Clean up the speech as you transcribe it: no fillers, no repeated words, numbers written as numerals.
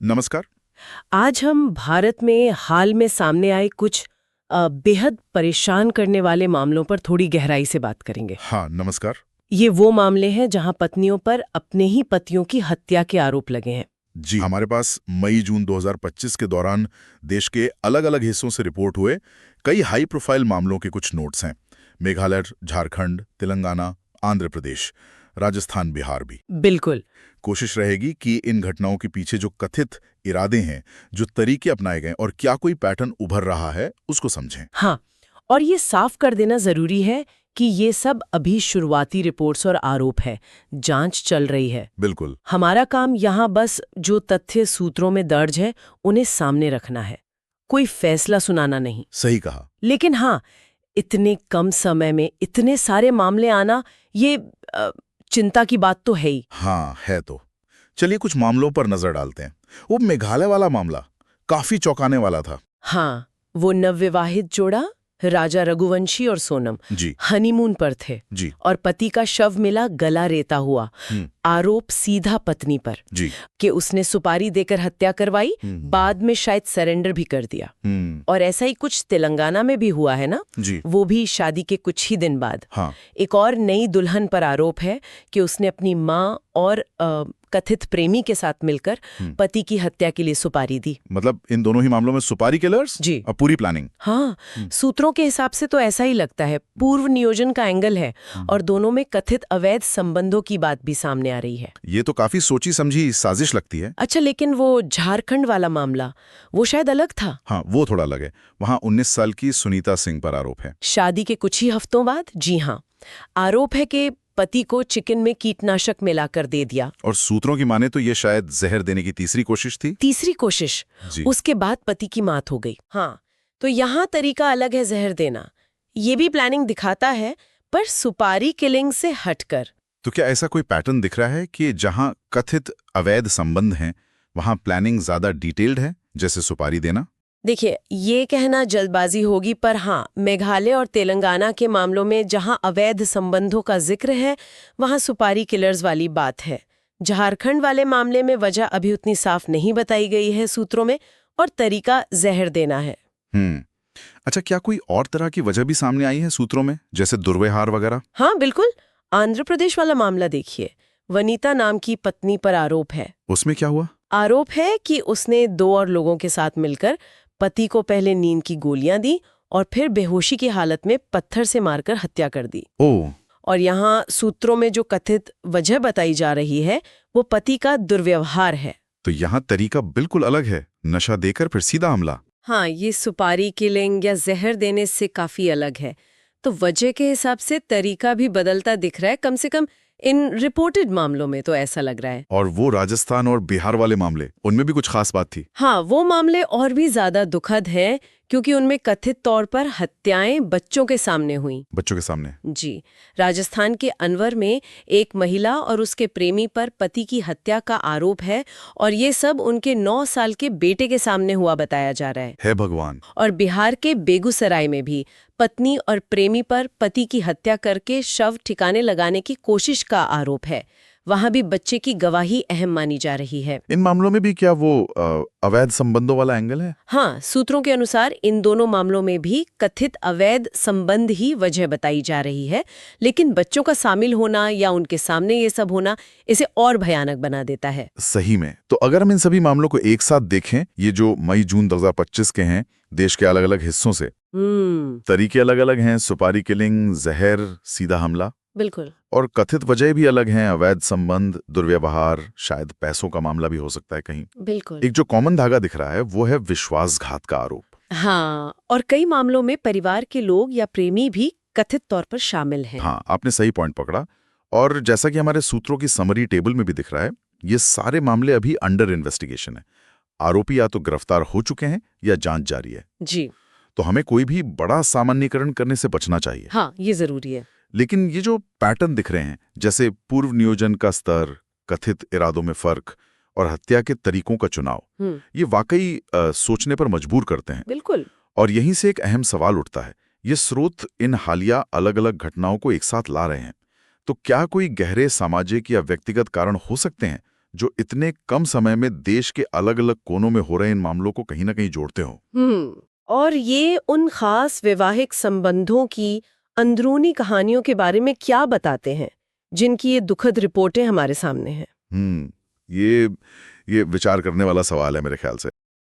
नमस्कार। आज हम भारत में हाल में सामने आए कुछ बेहद परेशान करने वाले मामलों पर थोड़ी गहराई से बात करेंगे। हाँ, नमस्कार। ये वो मामले हैं जहां पत्नियों पर अपने ही पतियों की हत्या के आरोप लगे हैं। जी, हमारे पास मई-जून 2025 के दौरान देश के अलग-अलग हिस्सों से रिपोर्ट हुए कई हाई प्रोफाइल मामलों के कुछ नोट्स हैं। मेघालय, झारखंड, तेलंगाना, आंध्र प्रदेश, राजस्थान, बिहार भी। बिल्कुल। कोशिश रहेगी कि इन घटनाओं के पीछे जो कथित इरादे हैं, जो तरीके अपनाए गए और क्या कोई पैटर्न उभर रहा है, उसको समझें। हाँ, और ये साफ कर देना जरूरी है कि ये सब अभी शुरुआती रिपोर्ट्स और आरोप है। जांच चल रही है। बिल्कुल। हमारा काम यहाँ बस जो तथ्य सूत्रों में दर्ज है उन्हें सामने रखना है, कोई फैसला सुनाना नहीं। सही कहा। लेकिन हाँ, इतने कम समय में इतने सारे मामले आना, ये चिंता की बात तो है ही। हाँ, है तो। चलिए कुछ मामलों पर नजर डालते हैं। वो मेघालय वाला मामला काफी चौंकाने वाला था। हाँ, वो नवविवाहित जोड़ा राजा रघुवंशी और सोनम जी हनीमून पर थे जी और पति का शव मिला गला रेता हुआ। आरोप सीधा पत्नी पर जी कि उसने सुपारी देकर हत्या करवाई, बाद में शायद सरेंडर भी कर दिया। और ऐसा ही कुछ तेलंगाना में भी हुआ है ना जी। वो भी शादी के कुछ ही दिन बाद। हाँ। एक और नई दुल्हन पर आरोप है कि उसने अपनी माँ और कथित प्रेमी के साथ मिलकर पति की हत्या के लिए सुपारी दी। मतलब इन दोनों ही मामलों में सुपारी किलर्स जी और पूरी प्लानिंग। हाँ, सूत्रों के हिसाब से तो ऐसा ही लगता है। पूर्व नियोजन का एंगल है और दोनों में कथित अवैध संबंधों की बात भी सामने आ रही है। ये तो काफी सोची समझी साजिश लगती है। अच्छा, लेकिन वो झारखंड वाला मामला, वो शायद अलग था। हाँ, वो थोड़ा अलग है। वहाँ 19 साल की सुनीता सिंह पर आरोप है। शादी के कुछ ही हफ्तों बाद। जी हाँ, आरोप है कि पति को चिकन में कीटनाशक मिलाकर दे दिया। और सूत्रों की माने तो ये शायद जहर देने की तीसरी कोशिश थी। तीसरी कोशिश। उसके बाद पति की मौत हो गई। हाँ, तो यहाँ तरीका अलग है जहर देना। ये भी प्लानिंग दिखाता है, पर सुपारी किलिंग से हटकर। तो क्या ऐसा कोई पैटर्न दिख रहा है कि जहां कथित अवैध संबंध हैं, वहां प्लानिंग ज्यादा डिटेल्ड है, जैसे सुपारी देना? देखिए, ये कहना जल्दबाजी होगी, पर हाँ, मेघालय और तेलंगाना के मामलों में जहां अवैध संबंधों का जिक्र है, वहां सुपारी किलर्स वाली बात है। झारखंड वाले मामले में वजह अभी उतनी साफ नहीं बताई गई है सूत्रों में, और तरीका जहर देना है। अच्छा, क्या कोई और तरह की वजह भी सामने आई है सूत्रों में, जैसे दुर्व्यवहार वगैरह? हाँ बिल्कुल। आंध्र प्रदेश वाला मामला देखिए, वनीता नाम की पत्नी पर आरोप है। उसमें क्या हुआ? आरोप है कि उसने 2 और लोगों के साथ मिलकर पति को पहले नींद की गोलियां दी और फिर बेहोशी की हालत में पत्थर से मारकर हत्या कर दी। ओह। और यहाँ सूत्रों में जो कथित वजह बताई जा रही है, वो पति का दुर्व्यवहार है। तो यहाँ तरीका बिल्कुल अलग है, नशा देकर फिर सीधा हमला। हाँ, ये सुपारी किलिंग या जहर देने से काफी अलग है। तो वजह के हिसाब से तरीका भी बदलता दिख रहा है, कम से कम इन रिपोर्टेड मामलों में तो ऐसा लग रहा है। और वो राजस्थान और बिहार वाले मामले, उनमें भी कुछ खास बात थी? हाँ, वो मामले और भी ज्यादा दुखद हैं, क्योंकि उनमें कथित तौर पर हत्याएं बच्चों के सामने हुई। बच्चों के सामने? जी। राजस्थान के अनवर में एक महिला और उसके प्रेमी पर पति की हत्या का आरोप है, और ये सब उनके 9 साल के बेटे के सामने हुआ बताया जा रहा है। भगवान। और बिहार के बेगूसराय में भी पत्नी और प्रेमी पर पति की हत्या करके शव ठिकाने लगाने की कोशिश का आरोप है। वहां भी बच्चे की गवाही अहम मानी जा रही है। इन मामलों में भी क्या वो अवैध संबंधों वाला एंगल है? हाँ, सूत्रों के अनुसार इन दोनों मामलों में भी कथित अवैध संबंध ही वजह बताई जा रही है, लेकिन बच्चों का शामिल होना या उनके सामने ये सब होना इसे और भयानक बना देता है। सही में। तो अगर हम इन सभी मामलों को एक साथ देखें, ये जो मई-जून 2025 के हैं, देश के अलग अलग हिस्सों से, तरीके अलग अलग हैं, सुपारी किलिंग, जहर, सीधा हमला। बिल्कुल। और कथित वजह भी अलग हैं, अवैध संबंध, दुर्व्यवहार, शायद पैसों का मामला भी हो सकता है कहीं। बिल्कुल। एक जो कॉमन धागा दिख रहा है वो है विश्वासघात का आरोप। हाँ, और कई मामलों में परिवार के लोग या प्रेमी भी कथित तौर पर शामिल हैं। हाँ, आपने सही पॉइंट पकड़ा। और जैसा कि हमारे सूत्रों की समरी टेबल में भी दिख रहा है, ये सारे मामले अभी अंडर इन्वेस्टिगेशन है। आरोपी या तो गिरफ्तार हो चुके हैं या जांच जारी है। जी। तो हमें कोई भी बड़ा सामान्यीकरण करने से बचना चाहिए। हाँ, ये जरूरी है। लेकिन ये जो पैटर्न दिख रहे हैं, जैसे पूर्व नियोजन का स्तर, कथित इरादों में फर्क और हत्या के तरीकों का चुनाव, ये वाकई सोचने पर मजबूर करते हैं। बिल्कुल। और यहीं से एक अहम सवाल उठता है, ये स्रोत इन हालिया अलग अलग घटनाओं को एक साथ ला रहे हैं, तो क्या कोई गहरे सामाजिक या व्यक्तिगत कारण हो सकते हैं जो इतने कम समय में देश के अलग-अलग कोनों में हो रहे इन मामलों को कहीं ना कहीं जोड़ते हों। और ये उन खास वैवाहिक संबंधों की अंदरूनी कहानियों के बारे में क्या बताते हैं, जिनकी ये दुखद रिपोर्टें हमारे सामने हैं? ये विचार करने वाला सवाल है मेरे ख्याल से।